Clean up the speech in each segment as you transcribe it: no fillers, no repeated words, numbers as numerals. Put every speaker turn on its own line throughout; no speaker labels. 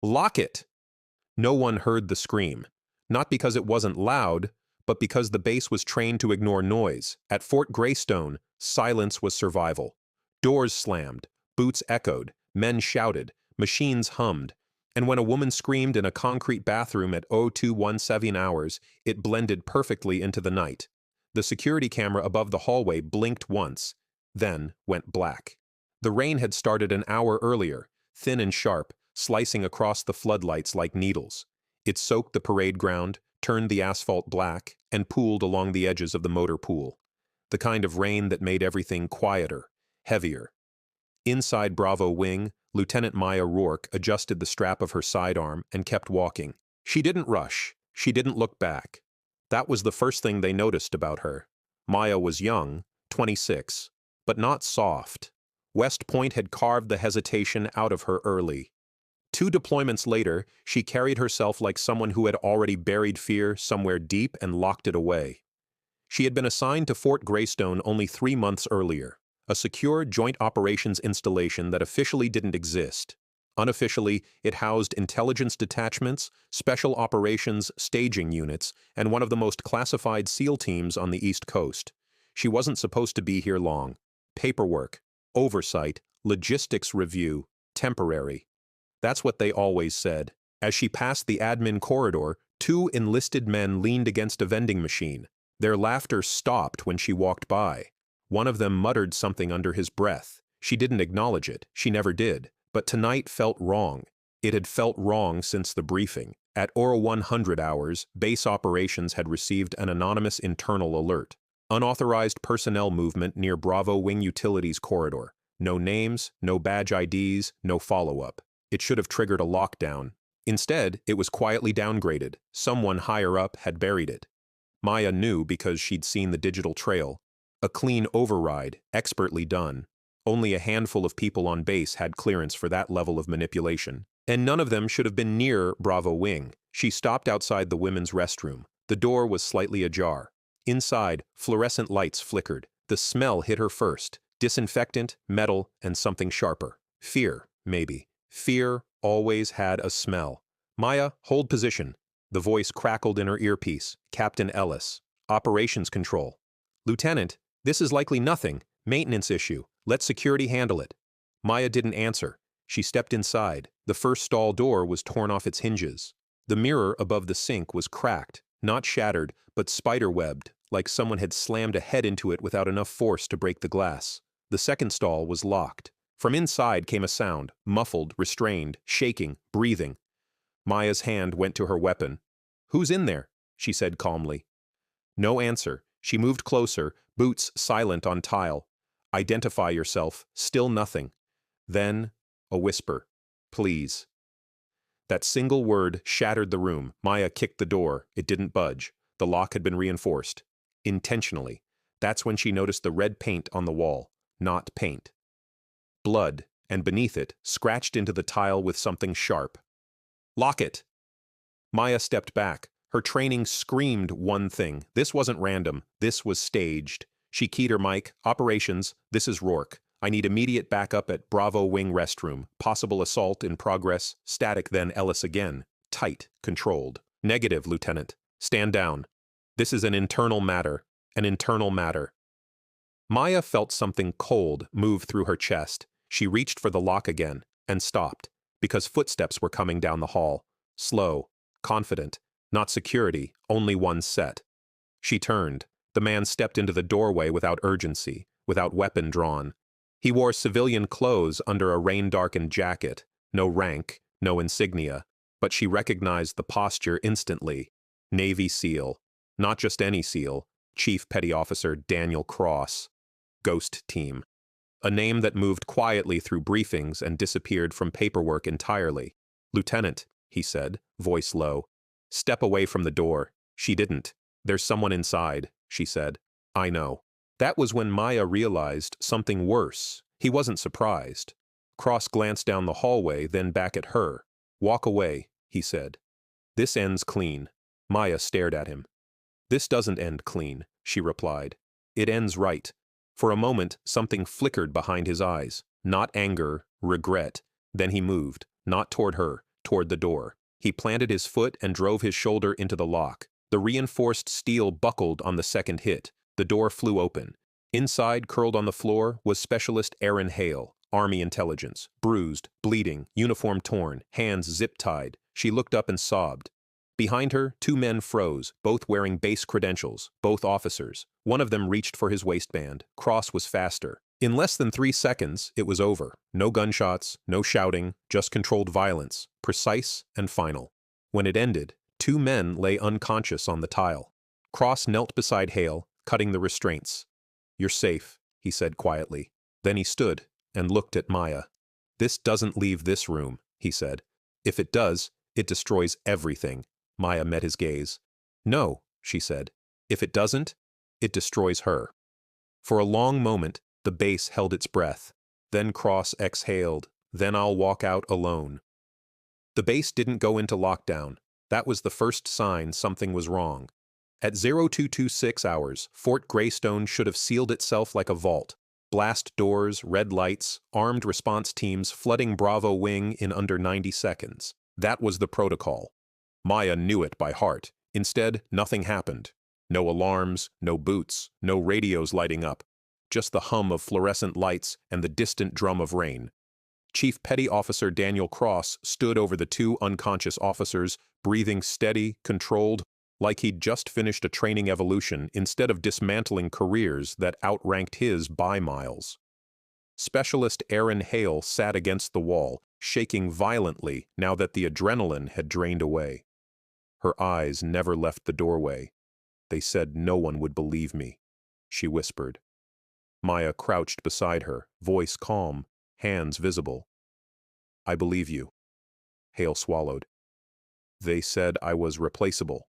Lock it! No one heard the scream. Not because it wasn't loud, but because the base was trained to ignore noise. At Fort Graystone, silence was survival. Doors slammed, boots echoed, men shouted, machines hummed, and when a woman screamed in a concrete bathroom at 0217 hours, it blended perfectly into the night. The security camera above the hallway blinked once, then went black. The rain had started an hour earlier, thin and sharp, slicing across the floodlights like needles. It soaked the parade ground, turned the asphalt black, and pooled along the edges of the motor pool. The kind of rain that made everything quieter, heavier. Inside Bravo Wing, Lieutenant Maya Rourke adjusted the strap of her sidearm and kept walking. She didn't rush. She didn't look back. That was the first thing they noticed about her. Maya was young, 26, but not soft. West Point had carved the hesitation out of her early. 2 deployments later, she carried herself like someone who had already buried fear somewhere deep and locked it away. She had been assigned to Fort Graystone only 3 months earlier, a secure joint operations installation that officially didn't exist. Unofficially, it housed intelligence detachments, special operations staging units, and one of the most classified SEAL teams on the East Coast. She wasn't supposed to be here long. Paperwork, oversight, logistics review, temporary. That's what they always said. As she passed the admin corridor, 2 enlisted men leaned against a vending machine. Their laughter stopped when she walked by. One of them muttered something under his breath. She didn't acknowledge it. She never did. But tonight felt wrong. It had felt wrong since the briefing. At 0100 hours, base operations had received an anonymous internal alert. Unauthorized personnel movement near Bravo Wing Utilities corridor. No names, no badge IDs, no follow-up. It should have triggered a lockdown. Instead, it was quietly downgraded. Someone higher up had buried it. Maya knew because she'd seen the digital trail. A clean override, expertly done. Only a handful of people on base had clearance for that level of manipulation. And none of them should have been near Bravo Wing. She stopped outside the women's restroom. The door was slightly ajar. Inside, fluorescent lights flickered. The smell hit her first. Disinfectant, metal, and something sharper. Fear, maybe. Fear always had a smell. Maya, hold position. The voice crackled in her earpiece. Captain Ellis. Operations Control. Lieutenant, this is likely nothing. Maintenance issue. Let security handle it. Maya didn't answer. She stepped inside. The first stall door was torn off its hinges. The mirror above the sink was cracked, not shattered, but spider-webbed, like someone had slammed a head into it without enough force to break the glass. The second stall was locked. From inside came a sound, muffled, restrained, shaking, breathing. Maya's hand went to her weapon. "Who's in there?" she said calmly. No answer. She moved closer, boots silent on tile. "Identify yourself." Still nothing. Then, a whisper. "Please." That single word shattered the room. Maya kicked the door. It didn't budge. The lock had been reinforced. Intentionally. That's when she noticed the red paint on the wall. Not paint. Blood, and beneath it, scratched into the tile with something sharp. "Lock it!" Maya stepped back. Her training screamed one thing. This wasn't random. This was staged. She keyed her mic. "Operations, this is Rourke. I need immediate backup at Bravo Wing restroom. Possible assault in progress." Static, then Ellis again. Tight, controlled. "Negative, Lieutenant. Stand down. This is an internal matter. An internal matter." Maya felt something cold move through her chest. She reached for the lock again, and stopped, because footsteps were coming down the hall. Slow, confident, not security, only one set. She turned. The man stepped into the doorway without urgency, without weapon drawn. He wore civilian clothes under a rain-darkened jacket. No rank, no insignia, but she recognized the posture instantly. Navy SEAL. Not just any SEAL. Chief Petty Officer Daniel Cross. Ghost Team. A name that moved quietly through briefings and disappeared from paperwork entirely. "Lieutenant," he said, voice low. "Step away from the door." She didn't. "There's someone inside," she said. "I know." That was when Maya realized something worse. He wasn't surprised. Cross glanced down the hallway, then back at her. "Walk away," he said. "This ends clean." Maya stared at him. "This doesn't end clean," she replied. "It ends right." For a moment, something flickered behind his eyes. Not anger, regret. Then he moved, not toward her, toward the door. He planted his foot and drove his shoulder into the lock. The reinforced steel buckled on the second hit. The door flew open. Inside, curled on the floor, was Specialist Aaron Hale, Army Intelligence, bruised, bleeding, uniform torn, hands zip-tied. She looked up and sobbed. Behind her, two men froze, both wearing base credentials, both officers. One of them reached for his waistband. Cross was faster. In less than 3 seconds, it was over. No gunshots, no shouting, just controlled violence, precise and final. When it ended, two men lay unconscious on the tile. Cross knelt beside Hale, cutting the restraints. "You're safe," he said quietly. Then he stood and looked at Maya. "This doesn't leave this room," he said. "If it does, it destroys everything." Maya met his gaze. "No," she said. "If it doesn't, it destroys her." For a long moment, the base held its breath. Then Cross exhaled. "Then I'll walk out alone." The base didn't go into lockdown. That was the first sign something was wrong. At 0226 hours, Fort Graystone should have sealed itself like a vault. Blast doors, red lights, armed response teams flooding Bravo Wing in under 90 seconds. That was the protocol. Maya knew it by heart. Instead, nothing happened. No alarms, no boots, no radios lighting up. Just the hum of fluorescent lights and the distant drum of rain. Chief Petty Officer Daniel Cross stood over the two unconscious officers, breathing steady, controlled, like he'd just finished a training evolution instead of dismantling careers that outranked his by miles. Specialist Aaron Hale sat against the wall, shaking violently now that the adrenaline had drained away. Her eyes never left the doorway. "They said no one would believe me," she whispered. Maya crouched beside her, voice calm, hands visible. "I believe you." Hale swallowed. "They said I was replaceable."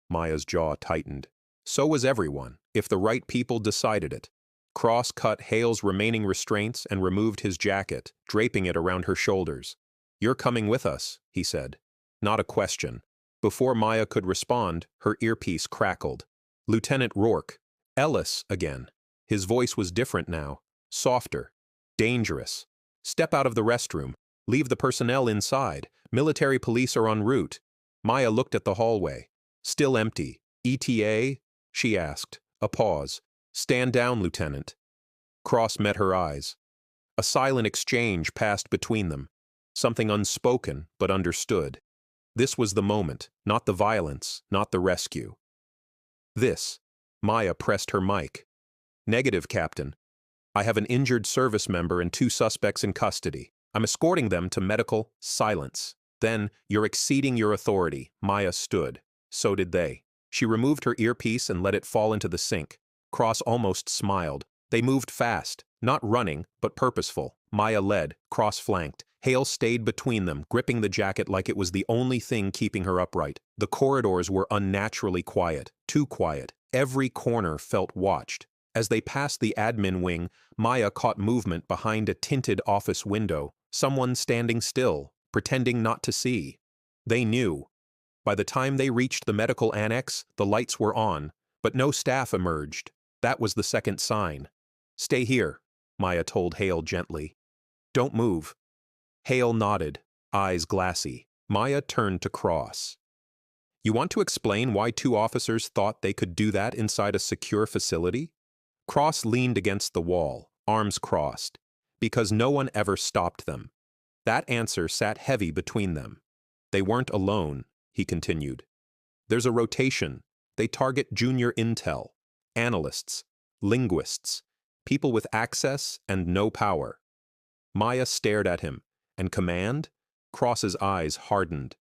Maya's jaw tightened. So was everyone, if the right people decided it. Cross cut Hale's remaining restraints and removed his jacket, draping it around her shoulders. "You're coming with us," he said. Not a question. Before Maya could respond, her earpiece crackled. "Lieutenant Rourke. Ellis again." His voice was different now, softer, dangerous. "Step out of the restroom. Leave the personnel inside. Military police are en route." Maya looked at the hallway. Still empty. "ETA?" she asked. A pause. "Stand down, Lieutenant." Cross met her eyes. A silent exchange passed between them. Something unspoken, but understood. This was the moment, not the violence, not the rescue. "This." Maya pressed her mic. "Negative, Captain. I have an injured service member and two suspects in custody. I'm escorting them to medical." Silence. Then, "You're exceeding your authority." Maya stood. So did they. She removed her earpiece and let it fall into the sink. Cross almost smiled. They moved fast, not running, but purposeful. Maya led, Cross flanked. Hale stayed between them, gripping the jacket like it was the only thing keeping her upright. The corridors were unnaturally quiet, too quiet. Every corner felt watched. As they passed the admin wing, Maya caught movement behind a tinted office window. Someone standing still, pretending not to see. They knew. By the time they reached the medical annex, the lights were on, but no staff emerged. That was the second sign. "Stay here," Maya told Hale gently. "Don't move." Hale nodded, eyes glassy. Maya turned to Cross. "You want to explain why two officers thought they could do that inside a secure facility?" Cross leaned against the wall, arms crossed. "Because no one ever stopped them." That answer sat heavy between them. "They weren't alone," he continued. "There's a rotation. They target junior intel, analysts, linguists, people with access and no power." Maya stared at him. "And command?" Cross's eyes hardened.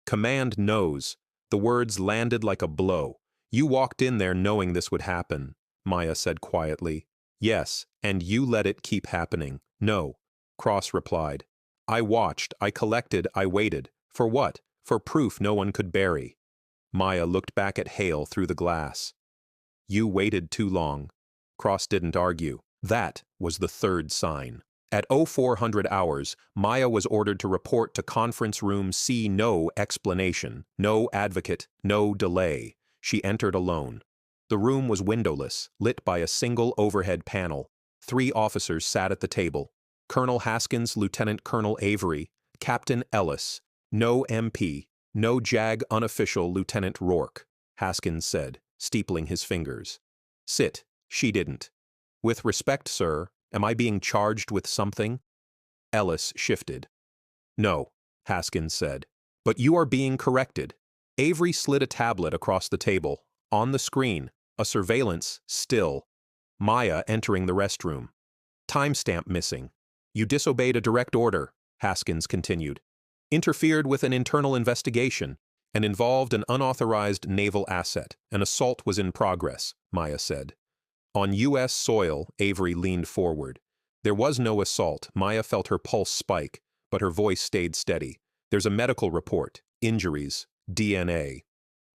"Command knows." The words landed like a blow. "You walked in there knowing this would happen," Maya said quietly. "Yes, and you let it keep happening." "No," Cross replied. "I watched, I collected, I waited. For what? For proof no one could bury." Maya looked back at Hale through the glass. "You waited too long." Cross didn't argue. That was the third sign. At 0400 hours, Maya was ordered to report to conference room C. No explanation, no advocate, no delay. She entered alone. The room was windowless, lit by a single overhead panel. 3 officers sat at the table. Colonel Haskins, Lieutenant Colonel Avery, Captain Ellis, No MP, no JAG unofficial Lieutenant Rourke, Haskins said, steepling his fingers. Sit, she didn't. With respect, sir, am I being charged with something? Ellis shifted. No, Haskins said. But you are being corrected. Avery slid a tablet across the table. On the screen, a surveillance still. Maya entering the restroom. Timestamp missing. You disobeyed a direct order, Haskins continued. Interfered with an internal investigation and involved an unauthorized naval asset. An assault was in progress, Maya said. On U.S. soil, Avery leaned forward. There was no assault. Maya felt her pulse spike, but her voice stayed steady. There's a medical report, injuries, DNA.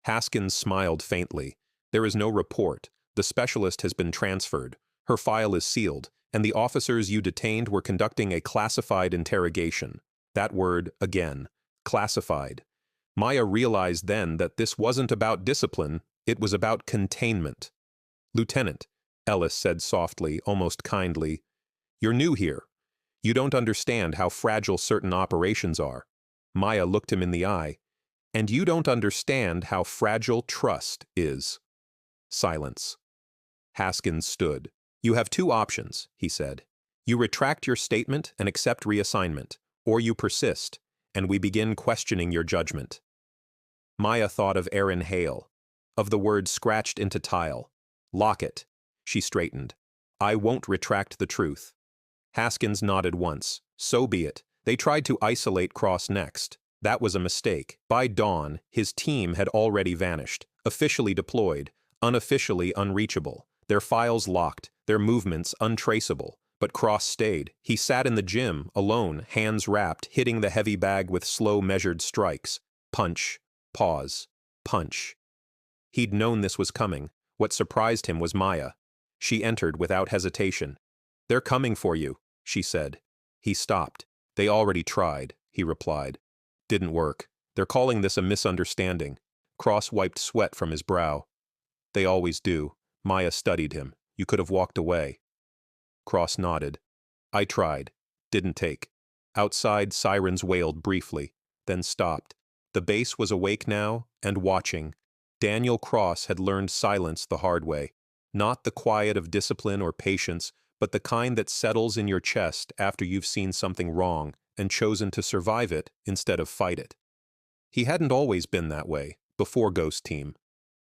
Haskins smiled faintly. There is no report. The specialist has been transferred. Her file is sealed, and the officers you detained were conducting a classified interrogation. That word again, classified. Maya realized then that this wasn't about discipline, it was about containment. Lieutenant, Ellis said softly, almost kindly, you're new here. You don't understand how fragile certain operations are. Maya looked him in the eye. And you don't understand how fragile trust is. Silence. Haskins stood. You have two options, he said. You retract your statement and accept reassignment, or you persist, and we begin questioning your judgment. Maya thought of Aaron Hale, of the word scratched into tile. Lock it. She straightened. I won't retract the truth. Haskins nodded once. So be it. They tried to isolate Cross next. That was a mistake. By dawn, his team had already vanished, officially deployed, unofficially unreachable, their files locked, their movements untraceable. But Cross stayed. He sat in the gym, alone, hands wrapped, hitting the heavy bag with slow, measured strikes. Punch, pause, punch. He'd known this was coming. What surprised him was Maya. She entered without hesitation. They're coming for you, she said. He stopped. They already tried, he replied. Didn't work. They're calling this a misunderstanding. Cross wiped sweat from his brow. They always do. Maya studied him. You could have walked away. Cross nodded. I tried. Didn't take. Outside, sirens wailed briefly, then stopped. The base was awake now and watching. Daniel Cross had learned silence the hard way. Not the quiet of discipline or patience, but the kind that settles in your chest after you've seen something wrong and chosen to survive it instead of fight it. He hadn't always been that way, before Ghost Team,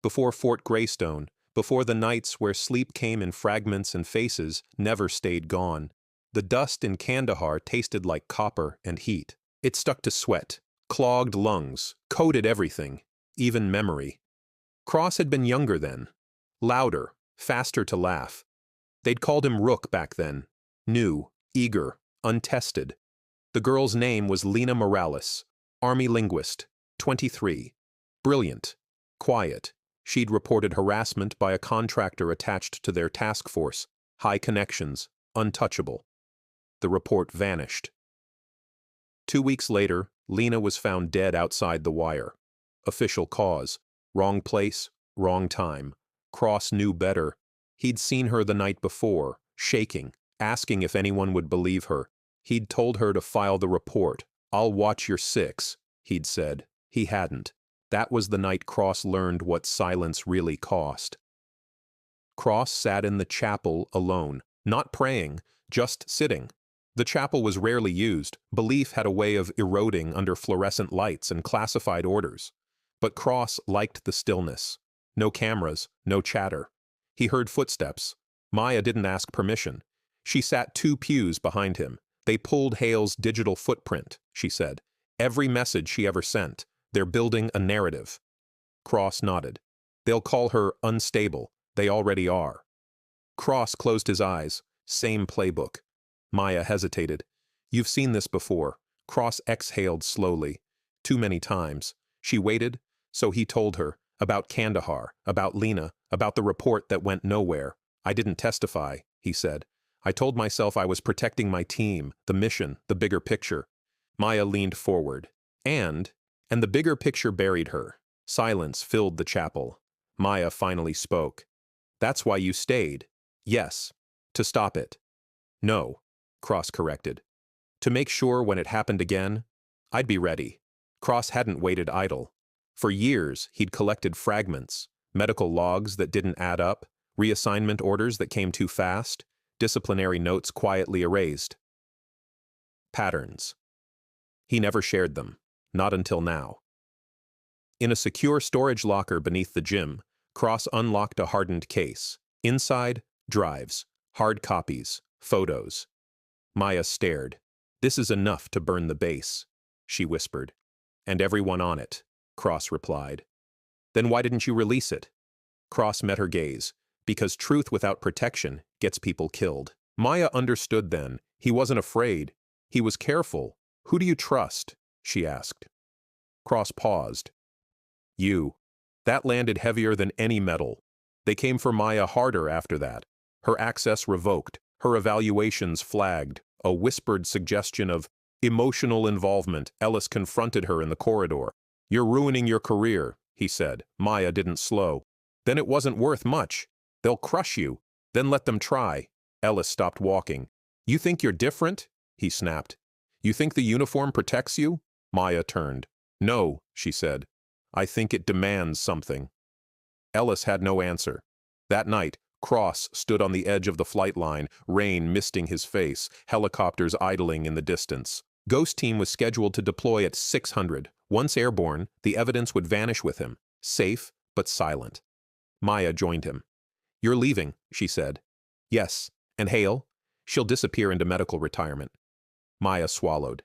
before Fort Graystone, before the nights where sleep came in fragments and faces never stayed gone. The dust in Kandahar tasted like copper and heat. It stuck to sweat, clogged lungs, coated everything, even memory. Cross had been younger then, louder, faster to laugh. They'd called him Rook back then, new, eager, untested. The girl's name was Lena Morales, Army linguist, 23. Brilliant, quiet. She'd reported harassment by a contractor attached to their task force, high connections, untouchable. The report vanished. 2 weeks later, Lena was found dead outside the wire. Official cause, wrong place, wrong time. Cross knew better. He'd seen her the night before, shaking, asking if anyone would believe her. He'd told her to file the report. I'll watch your six, he'd said. He hadn't. That was the night Cross learned what silence really cost. Cross sat in the chapel alone, not praying, just sitting. The chapel was rarely used. Belief had a way of eroding under fluorescent lights and classified orders. But Cross liked the stillness. No cameras, no chatter. He heard footsteps. Maya didn't ask permission. She sat 2 pews behind him. They pulled Hale's digital footprint, she said. Every message she ever sent. They're building a narrative. Cross nodded. They'll call her unstable. They already are. Cross closed his eyes. Same playbook. Maya hesitated. You've seen this before. Cross exhaled slowly. Too many times. She waited, so he told her. About Kandahar, about Lena, about the report that went nowhere. I didn't testify, he said. I told myself I was protecting my team, the mission, the bigger picture. Maya leaned forward. And the bigger picture buried her. Silence filled the chapel. Maya finally spoke. That's why you stayed. Yes. To stop it. No, Cross corrected. To make sure when it happened again, I'd be ready. Cross hadn't waited idle. For years, he'd collected fragments, medical logs that didn't add up, reassignment orders that came too fast, disciplinary notes quietly erased. Patterns. He never shared them, not until now. In a secure storage locker beneath the gym, Cross unlocked a hardened case. Inside, drives, hard copies, photos. Maya stared. "This is enough to burn the base," she whispered. "And everyone on it," Cross replied. "Then why didn't you release it?" Cross met her gaze. "Because truth without protection gets people killed." Maya understood then. He wasn't afraid. He was careful. "Who do you trust?" she asked. Cross paused. "You." That landed heavier than any metal. They came for Maya harder after that. Her access revoked, her evaluations flagged, a whispered suggestion of emotional involvement. Ellis confronted her in the corridor. "You're ruining your career," he said. Maya didn't slow. "Then it wasn't worth much. They'll crush you. Then let them try." Ellis stopped walking. "You think you're different?" he snapped. "You think the uniform protects you?" Maya turned. "No," she said. "I think it demands something." Ellis had no answer. That night, Cross stood on the edge of the flight line, rain misting his face, helicopters idling in the distance. Ghost Team was scheduled to deploy at 600. Once airborne, the evidence would vanish with him, safe but silent. Maya joined him. "You're leaving," she said. "Yes. And Hale?" "She'll disappear into medical retirement." Maya swallowed.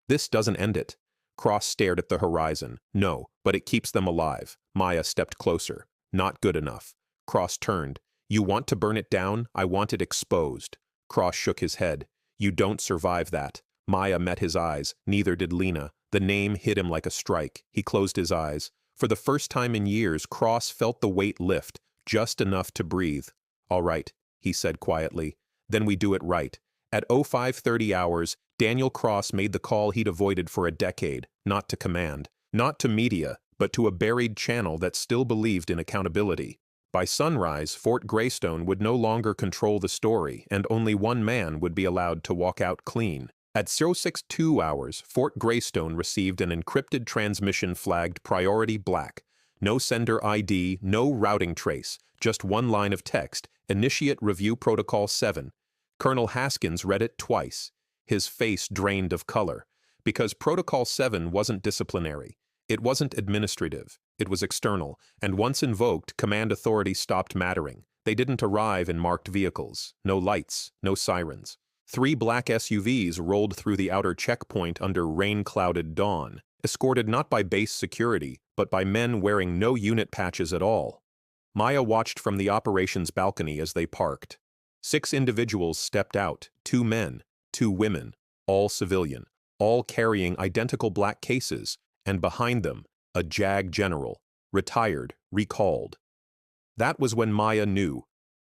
"This doesn't end it." Cross stared at the horizon. "No, but it keeps them alive." Maya stepped closer. "Not good enough." Cross turned. "You want to burn it down? I want it exposed." Cross shook his head. "You don't survive that." Maya met his eyes. Neither did Lena. The name hit him like a strike. He closed his eyes. For the first time in years, Cross felt the weight lift, just enough to breathe. "All right," he said quietly. "Then we do it right." At 0530 hours, Daniel Cross made the call he'd avoided for a decade, not to command, not to media, but to a buried channel that still believed in accountability. By sunrise, Fort Graystone would no longer control the story, and only one man would be allowed to walk out clean. At 062 hours, Fort Graystone received an encrypted transmission flagged Priority Black. No sender ID, no routing trace, just one line of text, Initiate Review Protocol 7. Colonel Haskins read it twice. His face drained of color. Because Protocol 7 wasn't disciplinary. It wasn't administrative. It was external, and once invoked, command authority stopped mattering. They didn't arrive in marked vehicles. No lights, no sirens. 3 black SUVs rolled through the outer checkpoint under rain-clouded dawn, escorted not by base security, but by men wearing no unit patches at all. Maya watched from the operations balcony as they parked. 6 individuals stepped out, 2 men, 2 women, all civilian, all carrying identical black cases, and behind them, a JAG general, retired, recalled. That was when Maya knew.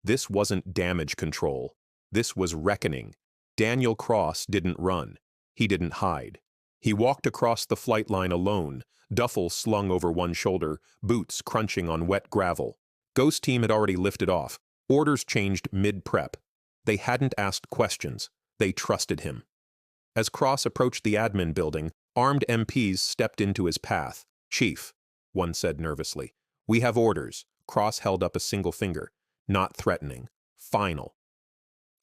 This wasn't damage control. This was reckoning. Daniel Cross didn't run. He didn't hide. He walked across the flight line alone, duffel slung over one shoulder, boots crunching on wet gravel. Ghost Team had already lifted off. Orders changed mid-prep. They hadn't asked questions. They trusted him. As Cross approached the admin building, armed MPs stepped into his path. "Chief," one said nervously. "We have orders." Cross held up a single finger. "Not threatening. Final."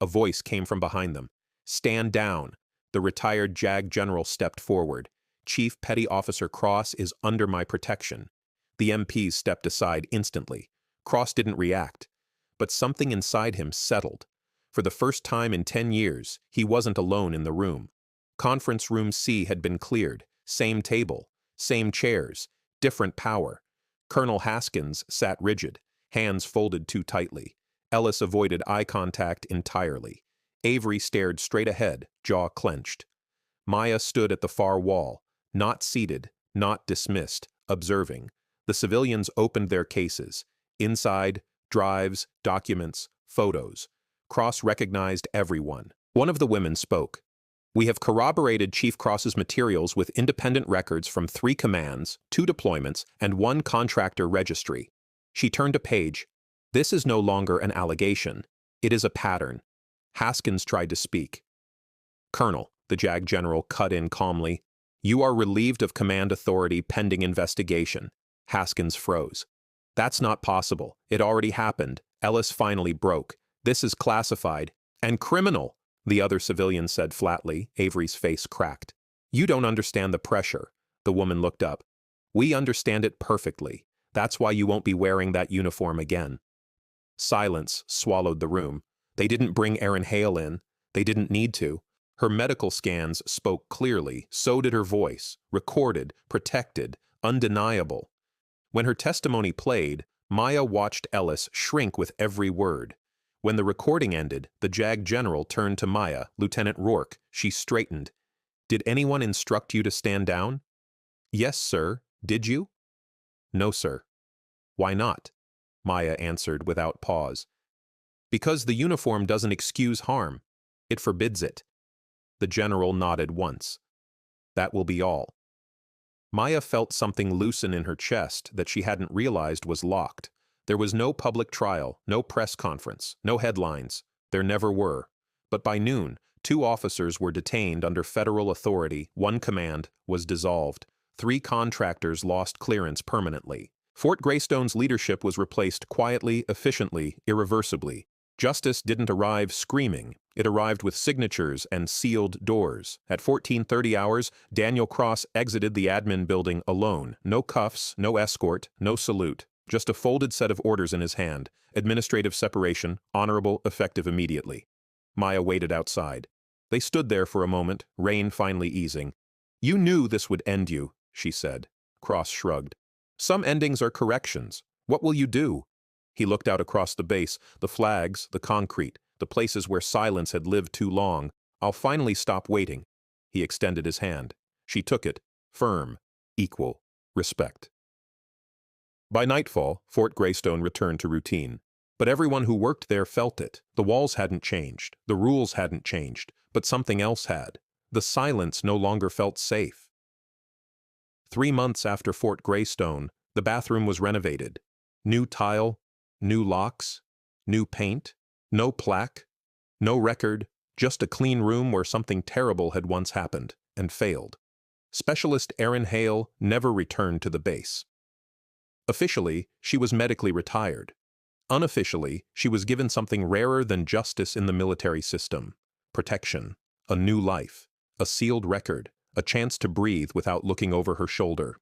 A voice came from behind them. "Stand down." The retired JAG general stepped forward. "Chief Petty Officer Cross is under my protection." The MPs stepped aside instantly. Cross didn't react. But something inside him settled. For the first time in 10 years, he wasn't alone in the room. Conference Room C had been cleared. Same table, same chairs, different power. Colonel Haskins sat rigid, hands folded too tightly. Ellis avoided eye contact entirely. Avery stared straight ahead, jaw clenched. Maya stood at the far wall, not seated, not dismissed, observing. The civilians opened their cases. Inside, drives, documents, photos. Cross recognized everyone. One of the women spoke. "We have corroborated Chief Cross's materials with independent records from 3 commands, 2 deployments, and 1 contractor registry." She turned a page. "This is no longer an allegation. It is a pattern." Haskins tried to speak. "Colonel," the JAG general cut in calmly, You are relieved of command authority pending investigation. Haskins froze. That's not possible. It already happened. Ellis finally broke. This is classified and criminal, the other civilian said flatly. Avery's face cracked. You don't understand the pressure. The woman looked up. We understand it perfectly. That's why you won't be wearing that uniform again. Silence swallowed the room. They didn't bring Erin Hale in. They didn't need to. Her medical scans spoke clearly, so did her voice, recorded, protected, undeniable. When her testimony played, Maya watched Ellis shrink with every word. When the recording ended, the JAG general turned to Maya, Lieutenant Rourke. She straightened. Did anyone instruct you to stand down? Yes, sir. Did you? No, sir. Why not? Maya answered without pause. Because the uniform doesn't excuse harm. It forbids it. The general nodded once. That will be all. Maya felt something loosen in her chest that she hadn't realized was locked. There was no public trial, no press conference, no headlines. There never were. But by noon, 2 officers were detained under federal authority, 1 command was dissolved, 3 contractors lost clearance permanently. Fort Graystone's leadership was replaced quietly, efficiently, irreversibly. Justice didn't arrive screaming. It arrived with signatures and sealed doors. At 14:30 hours, Daniel Cross exited the admin building alone. No cuffs, no escort, no salute. Just a folded set of orders in his hand. Administrative separation, honorable, effective immediately. Maya waited outside. They stood there for a moment, rain finally easing. You knew this would end you, she said. Cross shrugged. Some endings are corrections. What will you do? He looked out across the base, the flags, the concrete, the places where silence had lived too long. I'll finally stop waiting. He extended his hand. She took it, firm, equal, respect. By nightfall, Fort Graystone returned to routine. But everyone who worked there felt it. The walls hadn't changed, the rules hadn't changed, but something else had. The silence no longer felt safe. 3 months after Fort Graystone, the bathroom was renovated. New tile, new locks, new paint, no plaque, no record, just a clean room where something terrible had once happened and failed. Specialist Erin Hale never returned to the base. Officially, she was medically retired. Unofficially, she was given something rarer than justice in the military system: protection, a new life, a sealed record, a chance to breathe without looking over her shoulder.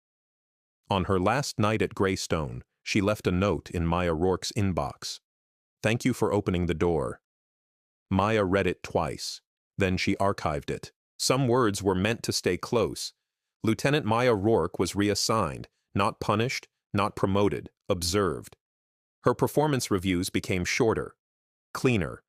On her last night at Graystone, she left a note in Maya Rourke's inbox. Thank you for opening the door. Maya read it twice. Then she archived it. Some words were meant to stay close. Lieutenant Maya Rourke was reassigned, not punished, not promoted, observed. Her performance reviews became shorter, cleaner,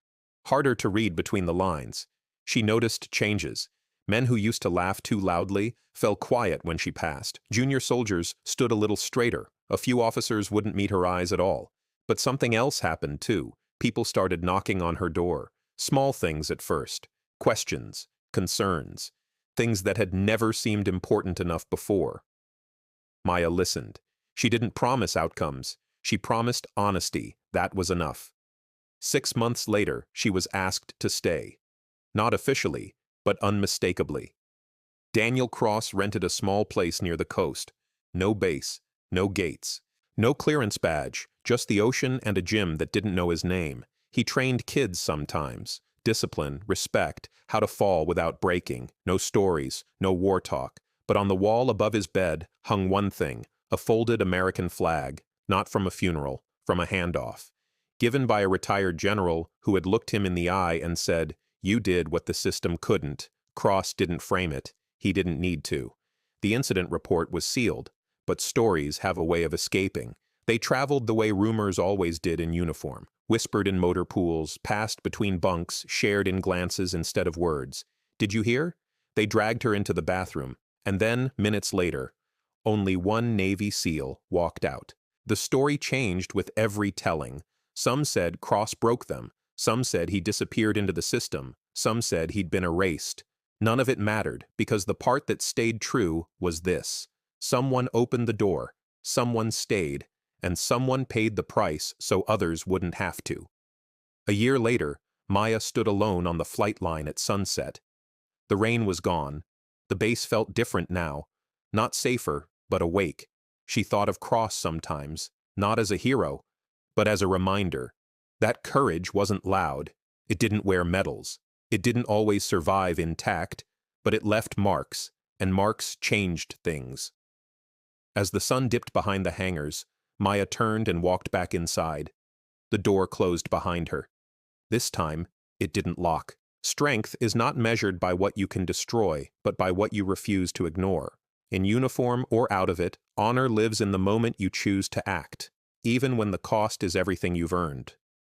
harder to read between the lines. She noticed changes. Men who used to laugh too loudly fell quiet when she passed. Junior soldiers stood a little straighter. A few officers wouldn't meet her eyes at all. But something else happened, too. People started knocking on her door. Small things at first. Questions, concerns, things that had never seemed important enough before. Maya listened. She didn't promise outcomes. She promised honesty. That was enough. 6 months later, she was asked to stay. Not officially, but unmistakably. Daniel Cross rented a small place near the coast. No base, no gates, no clearance badge, just the ocean and a gym that didn't know his name. He trained kids sometimes. Discipline, respect, how to fall without breaking. No stories, no war talk. But on the wall above his bed hung one thing, a folded American flag, not from a funeral, from a handoff, given by a retired general who had looked him in the eye and said, "You did what the system couldn't." Cross didn't frame it. He didn't need to. The incident report was sealed, but stories have a way of escaping. They traveled the way rumors always did in uniform, whispered in motor pools, passed between bunks, shared in glances instead of words. Did you hear? They dragged her into the bathroom, and then, minutes later, only one Navy SEAL walked out. The story changed with every telling. Some said Cross broke them. Some said he disappeared into the system. Some said he'd been erased. None of it mattered, because the part that stayed true was this. Someone opened the door, someone stayed, and someone paid the price so others wouldn't have to. A year later, Maya stood alone on the flight line at sunset. The rain was gone. The base felt different now. Not safer, but awake. She thought of Cross sometimes, not as a hero, but as a reminder. That courage wasn't loud. It didn't wear medals. It didn't always survive intact, but it left marks, and marks changed things. As the sun dipped behind the hangars, Maya turned and walked back inside. The door closed behind her. This time, it didn't lock. Strength is not measured by what you can destroy, but by what you refuse to ignore. In uniform or out of it, honor lives in the moment you choose to act, even when the cost is everything you've earned.